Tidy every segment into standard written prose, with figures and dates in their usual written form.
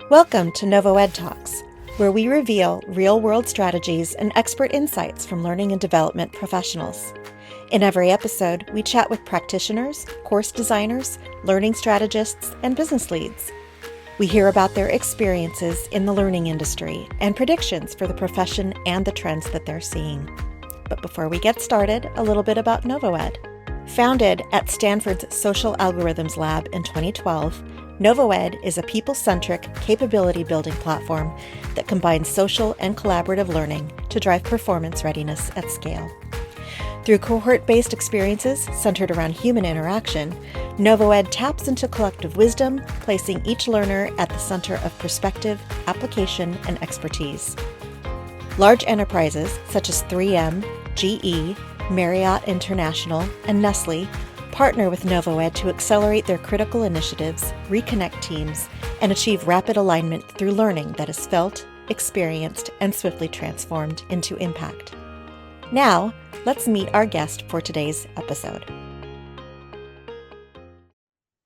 Welcome to NovoEDTalks, where we reveal real-world strategies and expert insights from learning and development professionals. In every episode, we chat with practitioners, course designers, learning strategists, and business leads. We hear about their experiences in the learning industry and predictions for the profession and the trends that they're seeing. But before we get started, a little bit about NovoEd. Founded at Stanford's Social Algorithms Lab in 2012, NovoEd is a people-centric, capability-building platform that combines social and collaborative learning to drive performance readiness at scale. Through cohort-based experiences centered around human interaction, NovoEd taps into collective wisdom, placing each learner at the center of perspective, application, and expertise. Large enterprises such as 3M, GE, Marriott International, and Nestle partner with NovoEd to accelerate their critical initiatives, reconnect teams, and achieve rapid alignment through learning that is felt, experienced, and swiftly transformed into impact. Now, let's meet our guest for today's episode.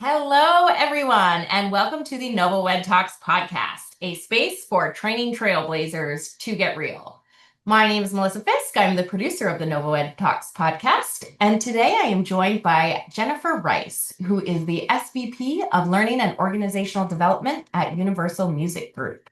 Hello, everyone, and welcome to the NovoEDTalks podcast, a space for training trailblazers to get real. My name is Melissa Fisk. I'm the producer of the NovoEDTalks podcast, and today I am joined by Jennifer Rice, who is the SVP of Learning and Organizational Development at Universal Music Group.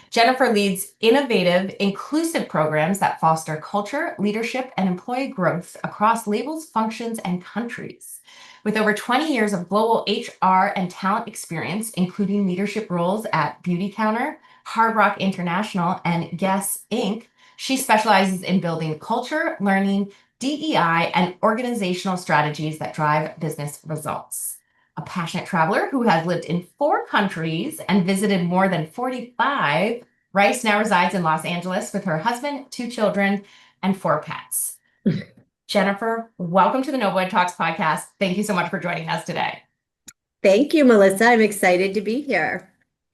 Jennifer leads innovative, inclusive programs that foster culture, leadership, and employee growth across labels, functions, and countries. With over 20 years of global HR and talent experience, including leadership roles at Beauty Counter, Hard Rock International, and Guess Inc., she specializes in building culture, learning, DEI, and organizational strategies that drive business results. A passionate traveler who has lived in 4 countries and visited more than 45, Rice now resides in Los Angeles with her husband, 2 children, and 4 pets. Jennifer, welcome to the NovoEDTalks podcast. Thank you so much for joining us today. Thank you, Melissa. I'm excited to be here.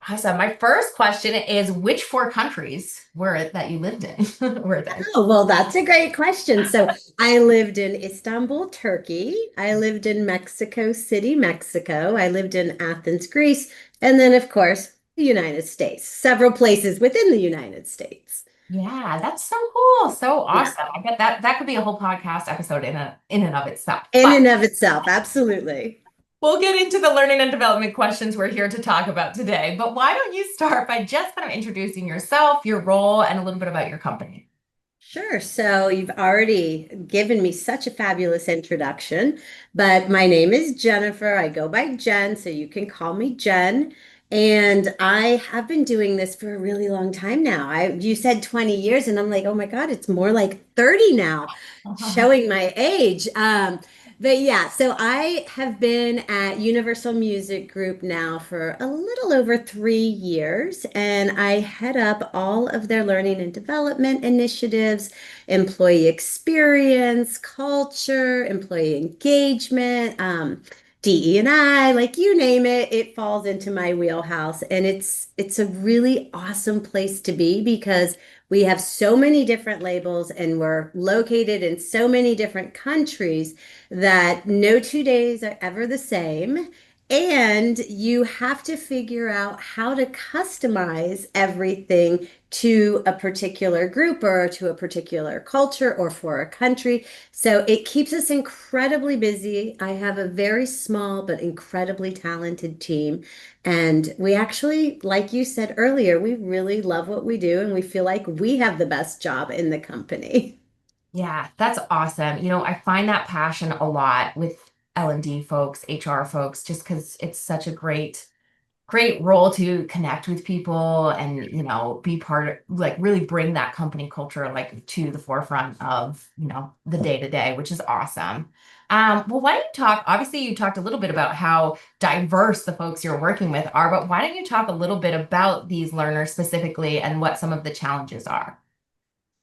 Awesome. My first question is, which 4 countries were it that you lived in? Were they? Oh, well, that's a great question. So I lived in Istanbul, Turkey. I lived in Mexico City, Mexico. I lived in Athens, Greece. And then, of course, the United States, several places within the United States. Yeah, that's so cool. So awesome. Yeah. I bet that could be a whole podcast episode in and of itself. In and of itself, absolutely. We'll get into the learning and development questions we're here to talk about today, but why don't you start by just kind of introducing yourself, your role, and a little bit about your company? Sure. So you've already given me such a fabulous introduction, but my name is Jennifer. I go by Jen, so you can call me Jen. And I have been doing this for a really long time now. You said 20 years, and I'm like, oh my God, it's more like 30 now, showing my age. But yeah, so I have been at Universal Music Group now for a little over 3 years, and I head up all of their learning and development initiatives, employee experience, culture, employee engagement, DE&I, like you name it, it falls into my wheelhouse. And it's a really awesome place to be because we have so many different labels and we're located in so many different countries that no 2 days are ever the same. And you have to figure out how to customize everything to a particular group or to a particular culture or for a country. So it keeps us incredibly busy. I have a very small but incredibly talented team. And we actually, like you said earlier, we really love what we do and we feel like we have the best job in the company. Yeah, that's awesome. I find that passion a lot with L&D folks, HR folks, just because it's such a great role to connect with people and, be part of, like, really bring that company culture, like, to the forefront of, the day-to-day, which is awesome. Well, why don't you talk, obviously you talked a little bit about how diverse the folks you're working with are, but why don't you talk a little bit about these learners specifically and what some of the challenges are?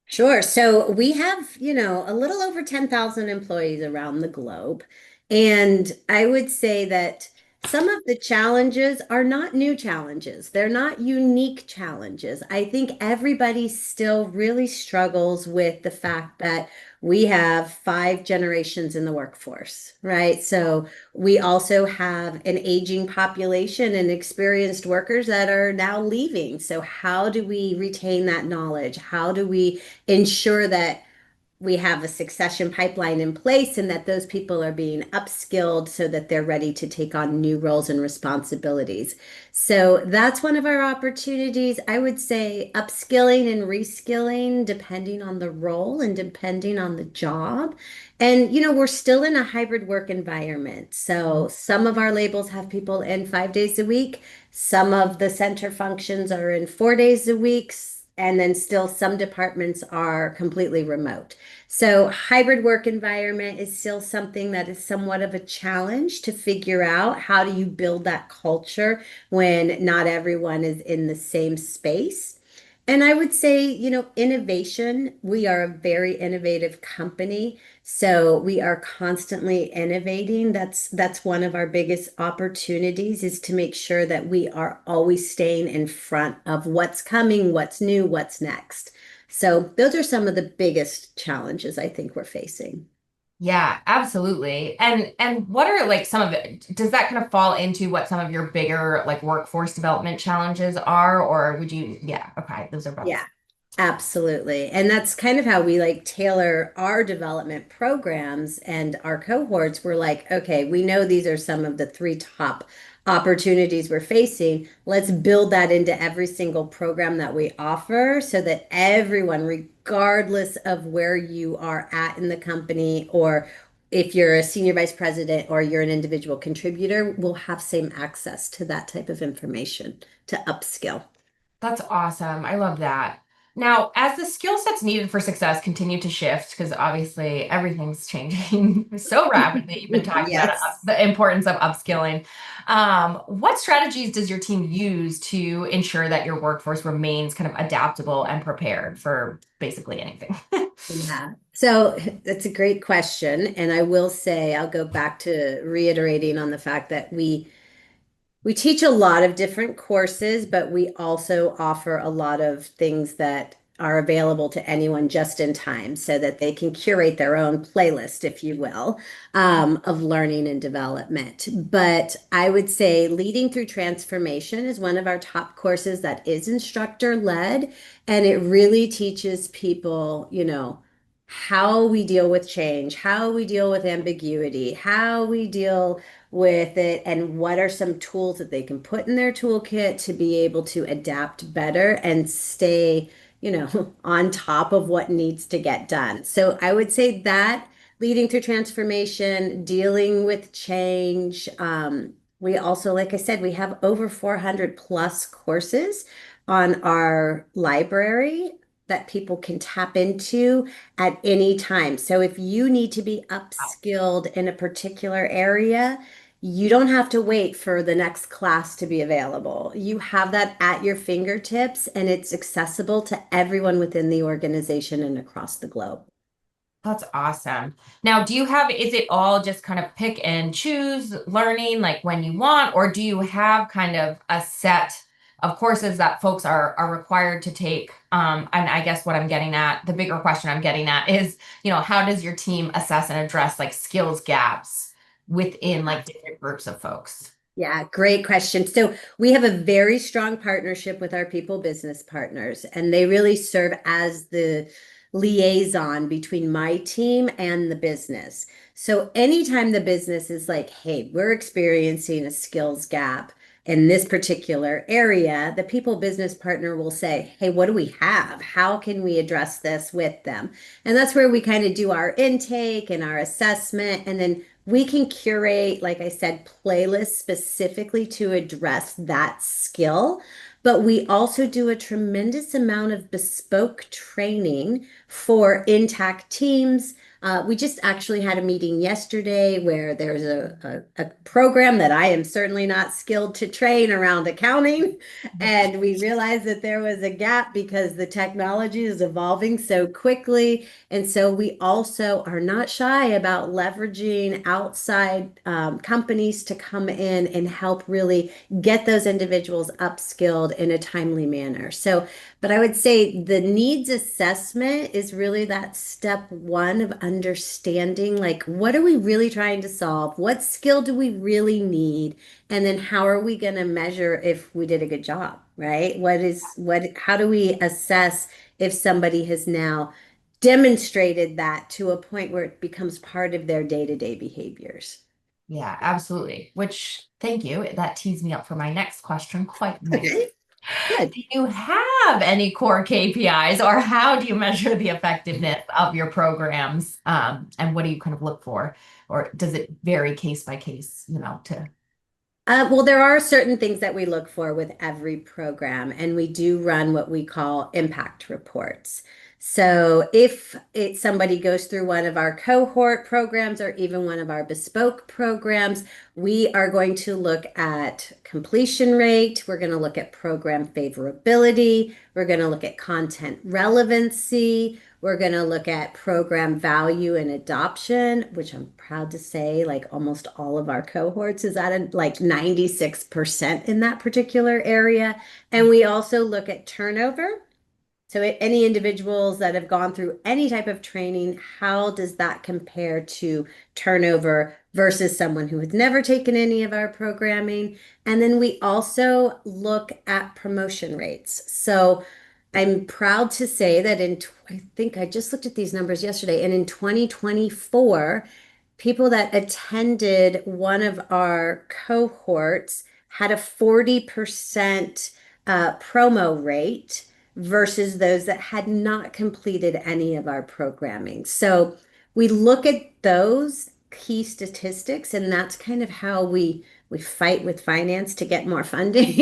Sure. So we have, a little over 10,000 employees around the globe. And I would say that some of the challenges are not new challenges. They're not unique challenges. I think everybody still really struggles with the fact that we have 5 generations in the workforce, right? So we also have an aging population and experienced workers that are now leaving. So how do we retain that knowledge? How do we ensure that we have a succession pipeline in place and that those people are being upskilled so that they're ready to take on new roles and responsibilities? So that's one of our opportunities. I would say upskilling and reskilling, depending on the role and depending on the job. And, we're still in a hybrid work environment. So some of our labels have people in 5 days a week. Some of the center functions are in 4 days a week. And then still some departments are completely remote. So hybrid work environment is still something that is somewhat of a challenge to figure out. How do you build that culture when not everyone is in the same space? And I would say, innovation, we are a very innovative company. So we are constantly innovating. That's one of our biggest opportunities, is to make sure that we are always staying in front of what's coming, what's new, what's next. So those are some of the biggest challenges I think we're facing. Yeah, absolutely. And what are like some of it? Does that kind of fall into what some of your bigger like workforce development challenges are, or would you? Yeah, okay, those are both. Yeah. Absolutely. And that's kind of how we like tailor our development programs and our cohorts. We're like, okay, we know these are some of the 3 top opportunities we're facing. Let's build that into every single program that we offer so that everyone, regardless of where you are at in the company, or if you're a senior vice president or you're an individual contributor, will have same access to that type of information to upskill. That's awesome. I love that. Now, as the skill sets needed for success continue to shift, because obviously everything's changing so rapidly, you've been talking about Yes. the importance of upskilling. What strategies does your team use to ensure that your workforce remains kind of adaptable and prepared for basically anything? Yeah. So that's a great question. And I will say, I'll go back to reiterating on the fact that we teach a lot of different courses, but we also offer a lot of things that are available to anyone just in time so that they can curate their own playlist, if you will, of learning and development. But I would say leading through transformation is one of our top courses that is instructor led. And it really teaches people, how we deal with change, how we deal with ambiguity, how we deal with it, and what are some tools that they can put in their toolkit to be able to adapt better and stay, on top of what needs to get done. So I would say that leading through transformation, dealing with change. We also, like I said, we have over 400 plus courses on our library that people can tap into at any time. So if you need to be upskilled in a particular area, you don't have to wait for the next class to be available. You have that at your fingertips and it's accessible to everyone within the organization and across the globe. That's awesome. Now, is it all just kind of pick and choose learning like when you want, or do you have kind of a set of courses that folks are required to take? And I guess what I'm getting at, the bigger question I'm getting at is, how does your team assess and address like skills gaps within like different groups of folks? Yeah, great question. So we have a very strong partnership with our people business partners, and they really serve as the liaison between my team and the business. So anytime the business is like, hey, we're experiencing a skills gap in this particular area, the people business partner will say, hey, what do we have? How can we address this with them? And that's where we kind of do our intake and our assessment, and then we can curate, like I said, playlists specifically to address that skill. But we also do a tremendous amount of bespoke training for intact teams, We just actually had a meeting yesterday where there's a program that I am certainly not skilled to train around accounting. And we realized that there was a gap because the technology is evolving so quickly. And so we also are not shy about leveraging outside companies to come in and help really get those individuals upskilled in a timely manner. So, but I would say the needs assessment is really that step one of understanding, like, what are we really trying to solve? What skill do we really need? And then how are we going to measure if we did a good job, right? How do we assess if somebody has now demonstrated that to a point where it becomes part of their day-to-day behaviors? Yeah, absolutely. Which, thank you. That tees me up for my next question quite nicely. Okay, good. Do you have any core KPIs, or how do you measure the effectiveness of your programs? And what do you kind of look for? Or does it vary case by case, to Well, there are certain things that we look for with every program, and we do run what we call impact reports. So if somebody goes through one of our cohort programs or even one of our bespoke programs, we are going to look at completion rate. We're going to look at program favorability. We're going to look at content relevancy. We're going to look at program value and adoption, which I'm proud to say, like almost all of our cohorts is at like 96% in that particular area. And we also look at turnover. So any individuals that have gone through any type of training, how does that compare to turnover versus someone who has never taken any of our programming? And then we also look at promotion rates. So I'm proud to say that I think I just looked at these numbers yesterday, and in 2024, people that attended one of our cohorts had a 40% promo rate versus those that had not completed any of our programming. So we look at those key statistics, and that's kind of how we fight with finance to get more funding.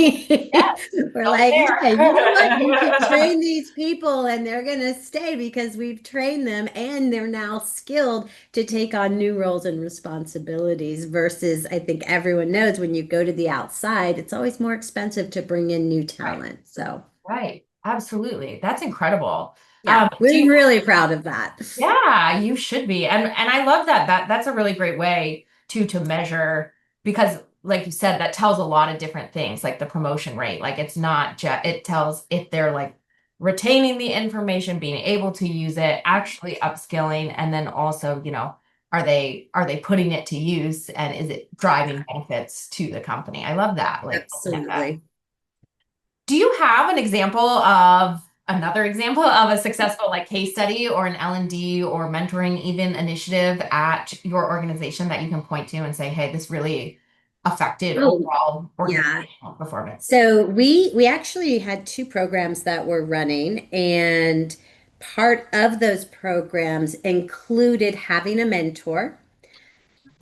We're like, hey, you know what? You can there? train these people and they're going to stay because we've trained them and they're now skilled to take on new roles and responsibilities. Versus, I think everyone knows when you go to the outside, it's always more expensive to bring in new Right. talent. So, Right. Absolutely. That's incredible. yeah, Do we're you, really proud of that. yeah, you should be. And I love that. That's a really great way to measure, because like you said, that tells a lot of different things, like the promotion rate. Like it's not just, it tells if they're like retaining the information, being able to use it, actually upskilling, and then also, are they putting it to use, and is it driving benefits to the company? I love that. Like looking at that. Absolutely. Do you have another example of a successful like case study or an L&D or mentoring even initiative at your organization that you can point to and say, hey, this really affected Oh, overall yeah. organizational performance? So we actually had two programs that were running, and part of those programs included having a mentor.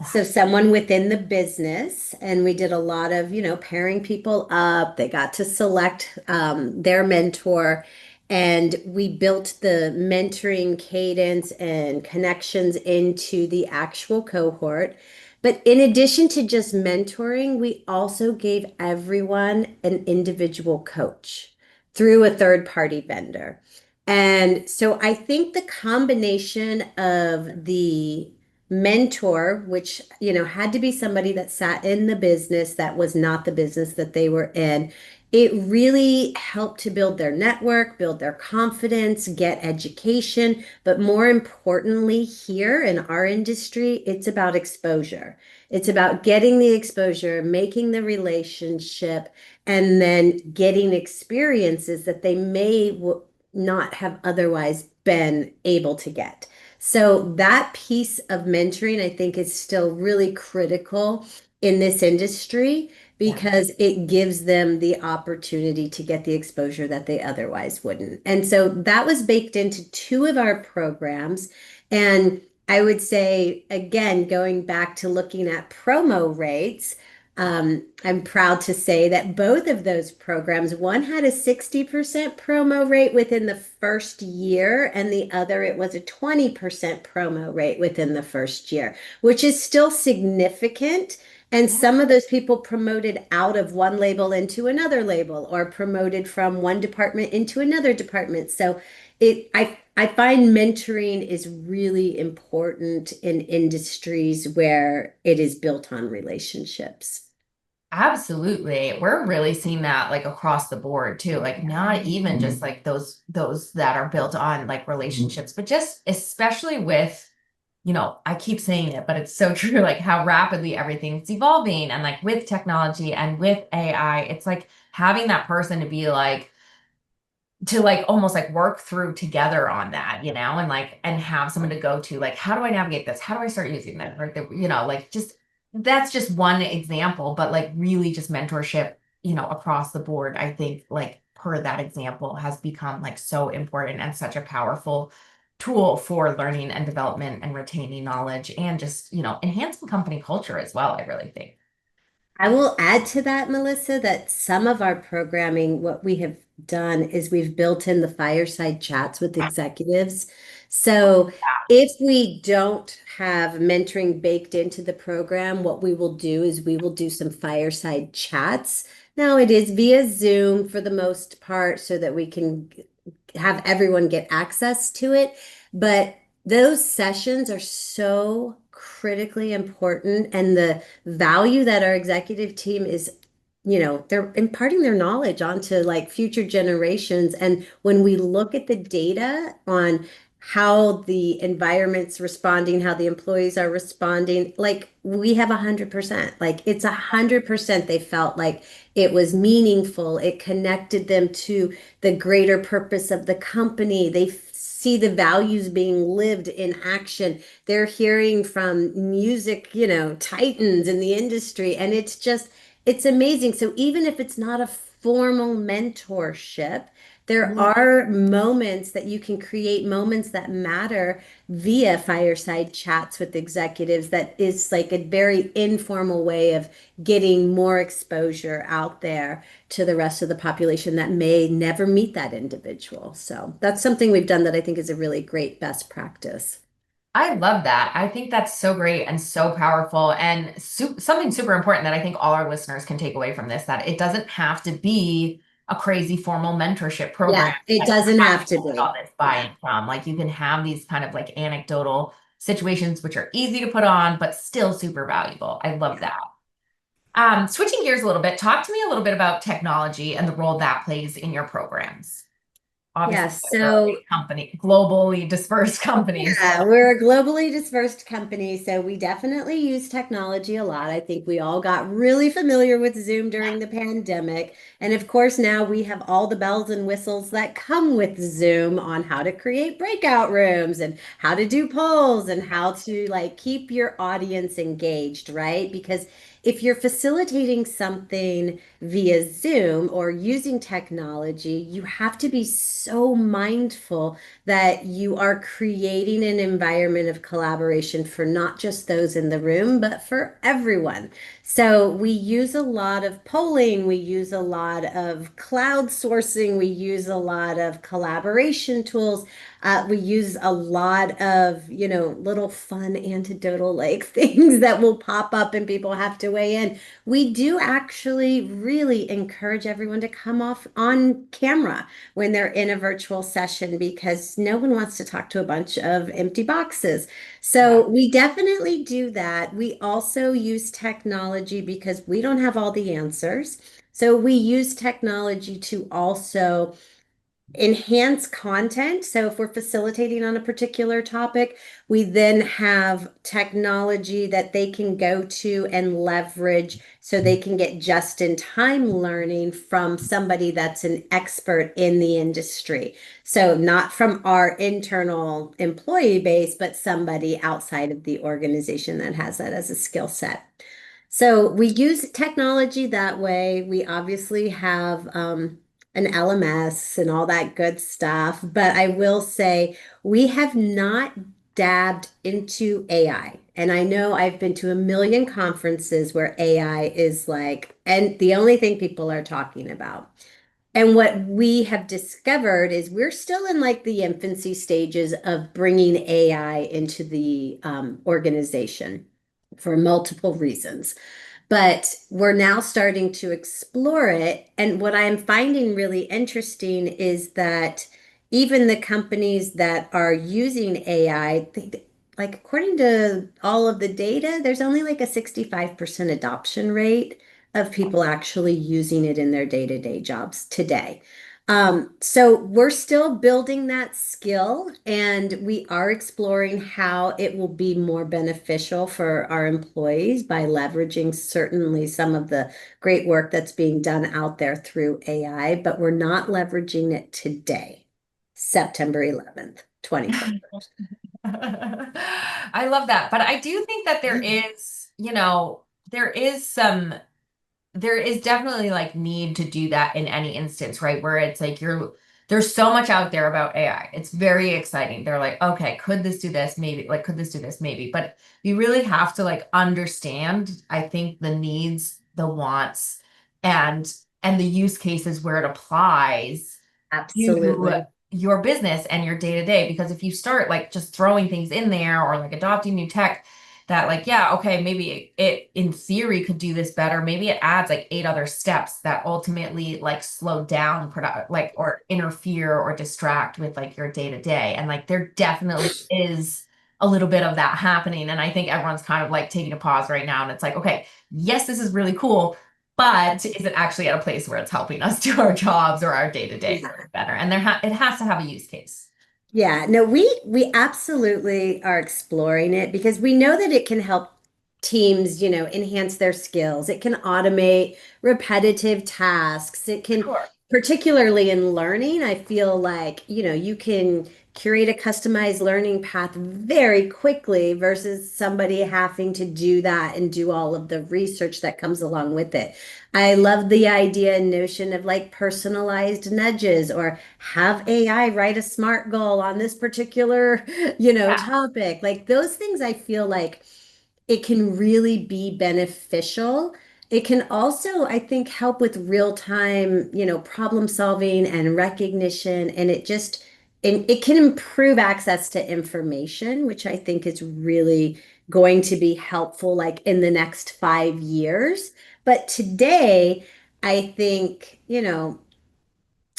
So someone within the business, and we did a lot of, pairing people up. They got to select their mentor, and we built the mentoring cadence and connections into the actual cohort. But in addition to just mentoring, we also gave everyone an individual coach through a third party vendor. And so I think the combination of the mentor, which, had to be somebody that sat in the business that was not the business that they were in, it really helped to build their network, build their confidence, get education. But more importantly, here in our industry, it's about exposure. It's about getting the exposure, making the relationship, and then getting experiences that they may not have otherwise been able to get. So that piece of mentoring, I think, is still really critical in this industry Yeah. because it gives them the opportunity to get the exposure that they otherwise wouldn't. And so that was baked into two of our programs. And I would say, again, going back to looking at promo rates, I'm proud to say that both of those programs, one had a 60% promo rate within the first year, and the other, it was a 20% promo rate within the first year, which is still significant. And Yeah. some of those people promoted out of one label into another label or promoted from one department into another department. So I find mentoring is really important in industries where it is built on relationships. Absolutely. We're really seeing that like across the board too. Like not even just like those that are built on like relationships, but just especially with, I keep saying it, but it's so true, like how rapidly everything's evolving and like with technology and with AI, it's like having that person to be like to like almost like work through together on that, and like and have someone to go to, like, how do I navigate this? How do I start using that? Or like just that's just one example, but like really just mentorship, across the board, I think like per that example has become like so important and such a powerful tool for learning and development and retaining knowledge and just, enhancing company culture as well, I really think. I will add to that, Melissa, that some of our programming, what we have done is we've built in the fireside chats with executives. So if we don't have mentoring baked into the program, what we will do is we will do some fireside chats. Now, it is via Zoom for the most part so that we can have everyone get access to it. But those sessions are so critically important. And the value that our executive team is, they're imparting their knowledge onto like future generations. And when we look at the data on how the environment's responding, how the employees are responding, like we have 100%, like it's 100% they felt like it was meaningful. It connected them to the greater purpose of the company. They see the values being lived in action. They're hearing from music, titans in the industry, and it's amazing. So even if it's not a formal mentorship, there are moments that you can create moments that matter via fireside chats with executives. That is like a very informal way of getting more exposure out there to the rest of the population that may never meet that individual. So that's something we've done that I think is a really great best practice. I love that. I think that's so great and so powerful and something super important that I think all our listeners can take away from this, that it doesn't have to be a crazy formal mentorship Yeah, program it that you doesn't have have to to get be. all this buy-in from. Like you can have these kind of like anecdotal situations which are easy to put on, but still super valuable. I love that. Switching gears a little bit, talk to me a little bit about technology and the role that plays in your programs. Obviously, Yes, you're a so big company, globally dispersed company. So yeah, we're a globally dispersed company, so we definitely use technology a lot. I think we all got really familiar with Zoom during the pandemic. And of course, now we have all the bells and whistles that come with Zoom on how to create breakout rooms and how to do polls and how to like keep your audience engaged, right? Because if you're facilitating something via Zoom or using technology, you have to be so mindful that you are creating an environment of collaboration for not just those in the room, but for everyone. So we use a lot of polling, we use a lot of cloud sourcing, we use a lot of collaboration tools. We use a lot of, little fun anecdotal like things that will pop up and people have to weigh in. We do actually really encourage everyone to come off on camera when they're in a virtual session because no one wants to talk to a bunch of empty boxes. yeah. So we definitely do that. We also use technology because we don't have all the answers. So we use technology to also enhance content. So if we're facilitating on a particular topic, we then have technology that they can go to and leverage so they can get just in time learning from somebody that's an expert in the industry. So not from our internal employee base, but somebody outside of the organization that has that as a skill set. So we use technology that way. We obviously have an LMS and all that good stuff. But I will say we have not dabbed into AI. And I know I've been to a million conferences where AI is like, and the only thing people are talking about. And what we have discovered is we're still in like the infancy stages of bringing AI into the organization for multiple reasons. But we're now starting to explore it. And what I'm finding really interesting is that even the companies that are using AI, like according to all of the data, there's only like a 65% adoption rate of people actually using it in their day-to-day jobs today. So we're still building that skill and we are exploring how it will be more beneficial for our employees by leveraging certainly some of the great work that's being done out there through AI, but we're not leveraging it today, September 11th, 2020. I love that. But I do think that there is, there is there is definitely like need to do that in any instance, right? Where it's like there's so much out there about AI. It's very exciting. They're like, okay, could this do this? Maybe. Like, could this do this? Maybe. But you really have to like understand, I think, the needs, the wants, and the use cases where it applies to Absolutely. your business and your day to day. Because if you start like just throwing things in there or like adopting new tech that like, yeah, okay, maybe it in theory could do this better. Maybe it adds like 8 other steps that ultimately like slow down product, like, or interfere or distract with like your day to day. And like there definitely is a little bit of that happening. And I think everyone's kind of like taking a pause right now. And it's like, okay, yes, this is really cool, but is it actually at a place where it's helping us do our jobs or our day to day better? And it has to have a use case. Yeah, no, we absolutely are exploring it because we know that it can help teams, enhance their skills. It can automate repetitive tasks. It can, Sure. particularly in learning, I feel like, you can curate a customized learning path very quickly versus somebody having to do that and do all of the research that comes along with it. I love the idea and notion of like personalized nudges or have AI write a SMART goal on this particular, Yeah. topic. Like those things, I feel like it can really be beneficial. It can also, I think, help with real time, problem solving and recognition. And it can improve access to information, which I think is really going to be helpful, like in the next 5 years. But today, I think,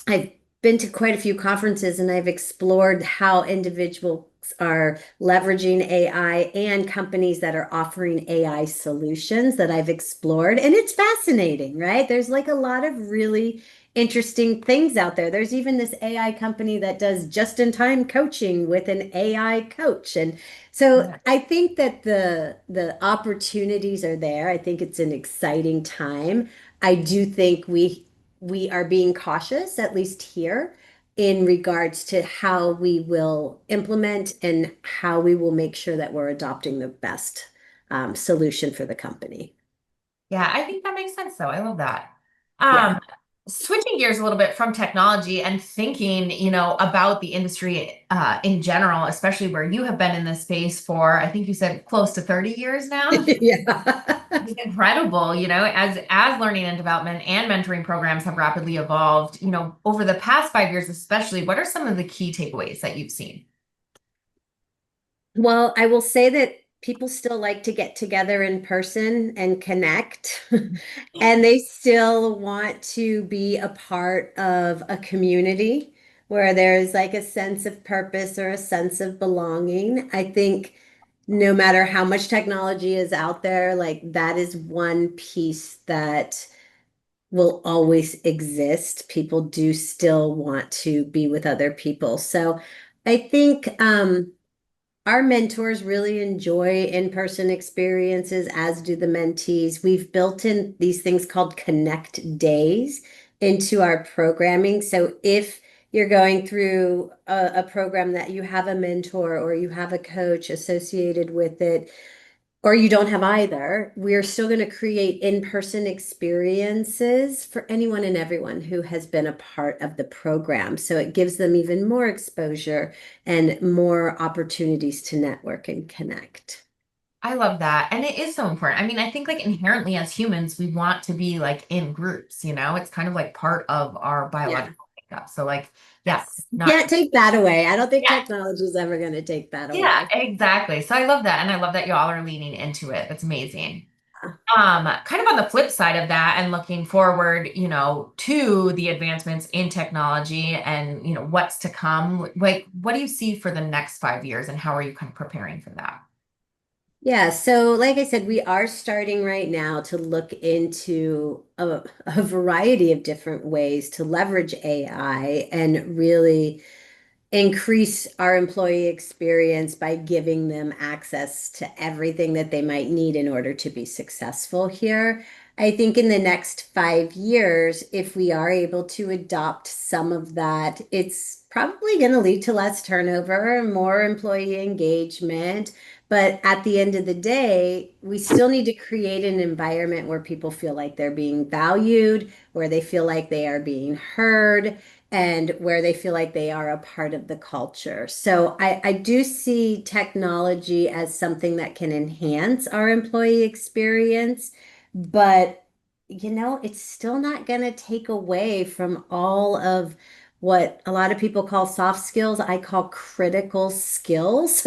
I've been to quite a few conferences and I've explored how individuals are leveraging AI and companies that are offering AI solutions that I've explored. And it's fascinating, right? There's like a lot of really interesting things out there. There's even this AI company that does just-in-time coaching with an AI coach. And so Yeah. I think that the opportunities are there. I think it's an exciting time. I do think we are being cautious, at least here, in regards to how we will implement and how we will make sure that we're adopting the best solution for the company. Yeah, I think that makes sense though. I love that. Yeah. Um, Switching gears a little bit from technology and thinking, about the industry in general, especially where you have been in this space for, I think you said close to 30 years now. Yeah. It's incredible, as learning and development and mentoring programs have rapidly evolved, over the past 5 years, especially, what are some of the key takeaways that you've seen? Well, I will say that people still like to get together in person and connect, and they still want to be a part of a community where there's like a sense of purpose or a sense of belonging. I think no matter how much technology is out there, like that is one piece that will always exist. People do still want to be with other people. So I think our mentors really enjoy in-person experiences, as do the mentees. We've built in these things called connect days into our programming. So if you're going through a program that you have a mentor or you have a coach associated with it, or you don't have either, we're still going to create in-person experiences for anyone and everyone who has been a part of the program. So it gives them even more exposure and more opportunities to network and connect. I love that. And it is so important. I mean, I think like inherently as humans, we want to be like in groups, It's kind of like part of our Yeah. biological makeup. So like, yeah, Yes. You not can't take that away. I don't think yeah, technology is ever going to take that yeah, away. exactly. So I love that. And I love that y'all are leaning into it. That's amazing. Kind of on the flip side of that and looking forward, to the advancements in technology and, what's to come, like what do you see for the next 5 years and how are you kind of preparing for that? Yeah, so like I said, we are starting right now to look into a variety of different ways to leverage AI and really increase our employee experience by giving them access to everything that they might need in order to be successful here. I think in the next 5 years, if we are able to adopt some of that, it's probably going to lead to less turnover, more employee engagement. But at the end of the day, we still need to create an environment where people feel like they're being valued, where they feel like they are being heard, and where they feel like they are a part of the culture. So I do see technology as something that can enhance our employee experience, but it's still not going to take away from all of what a lot of people call soft skills. I call critical skills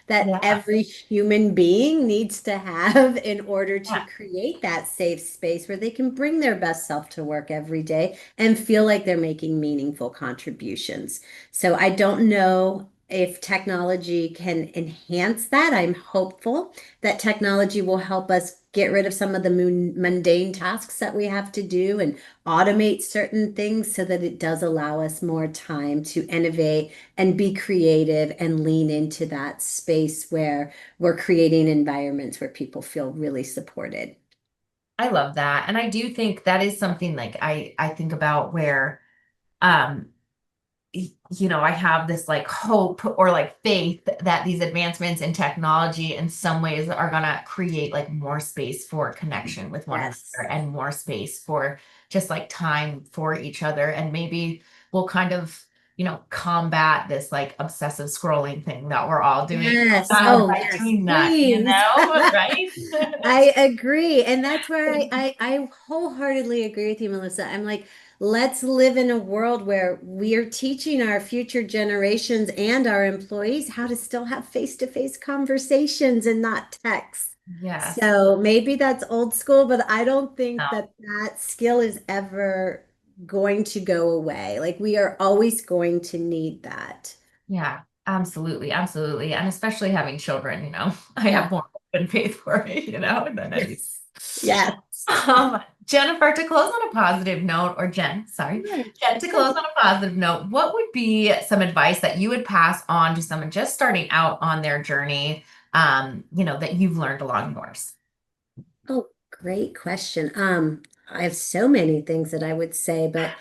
that Yeah. every human being needs to have in order to Yeah. create that safe space where they can bring their best self to work every day and feel like they're making meaningful contributions. So I don't know if technology can enhance that. I'm hopeful that technology will help us get rid of some of the mundane tasks that we have to do and automate certain things so that it does allow us more time to innovate and be creative and lean into that space where we're creating environments where people feel really supported. I love that. And I do think that is something like I think about where um I have this like hope or like faith that these advancements in technology in some ways are going to create like more space for connection with one Yes. another and more space for just like time for each other. And maybe we'll kind of, combat this like obsessive scrolling thing that we're all doing Yes. Oh, by yes, doing that, please. right? I agree. And that's where I wholeheartedly agree with you, Melissa. I'm like, let's live in a world where we are teaching our future generations and our employees how to still have face-to-face conversations and not text. Yes. So maybe that's old school, but I don't think No. that that skill is ever going to go away. Like we are always going to need that. Yeah, absolutely, absolutely. And especially having children, I have Yeah. more open faith for it, than any. Yes. Yes. Jennifer, to close on a positive note, or Jen, sorry, Sure. Jen, to close on a positive note, what would be some advice that you would pass on to someone just starting out on their journey, that you've learned along yours? Oh, great question. I have so many things that I would say, but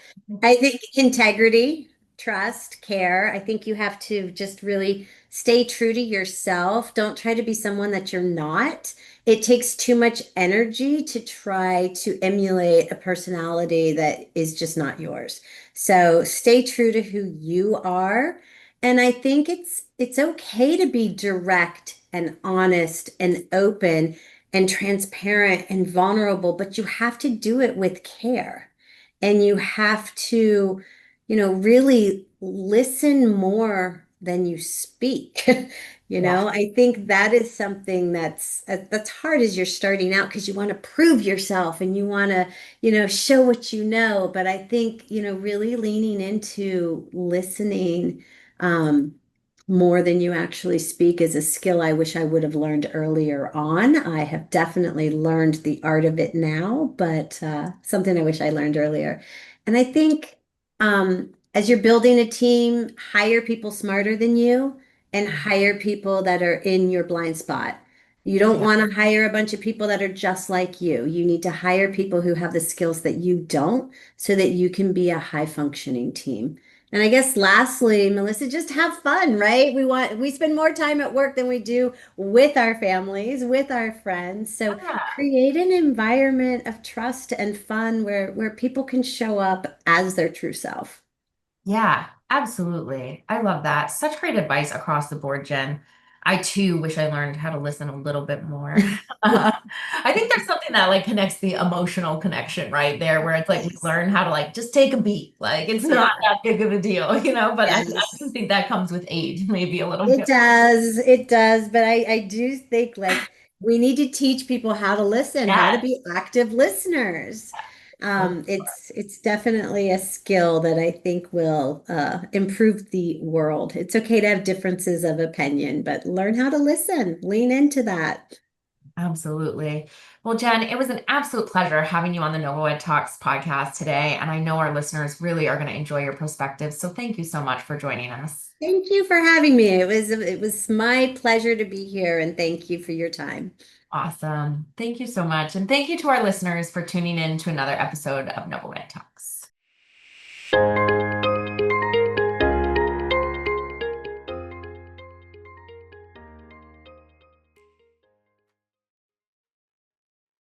I think integrity, trust, care. I think you have to just really stay true to yourself. Don't try to be someone that you're not. It takes too much energy to try to emulate a personality that is just not yours. So stay true to who you are. And I think it's okay to be direct and honest and open and transparent and vulnerable, but you have to do it with care. And you have to, really listen more than you speak. Yeah. I think that is something that's hard as you're starting out because you want to prove yourself and you want to, show what you know. But I think, really leaning into listening, more than you actually speak is a skill I wish I would have learned earlier on. I have definitely learned the art of it now, but something I wish I learned earlier. And I think as you're building a team, hire people smarter than you and hire people that are in your blind spot. You don't Yeah. want to hire a bunch of people that are just like you. You need to hire people who have the skills that you don't so that you can be a high functioning team. And I guess lastly, Melissa, just have fun, right? We spend more time at work than we do with our families, with our friends. So Yeah. create an environment of trust and fun where people can show up as their true self. Yeah, absolutely. I love that. Such great advice across the board, Jen. I too wish I learned how to listen a little bit more. I think there's something that like connects the emotional connection right there, where it's like we Yes. learn how to like just take a beat. Like it's Yeah. not that big of a deal, but I do Yes. think that comes with age, maybe a little It bit. does. It does. But I do think like we need to teach people how to listen, how to Yes. be active listeners. It's definitely a skill that I think will improve the world. It's okay to have differences of opinion, but learn how to listen. Lean into that. Absolutely. Well, Jen, it was an absolute pleasure having you on the NovoEd Talks podcast today. And I know our listeners really are going to enjoy your perspective. So thank you so much for joining us. Thank you for having me. It was my pleasure to be here, and thank you for your time. Awesome. Thank you so much. And thank you to our listeners for tuning in to another episode of NovoEd Talks.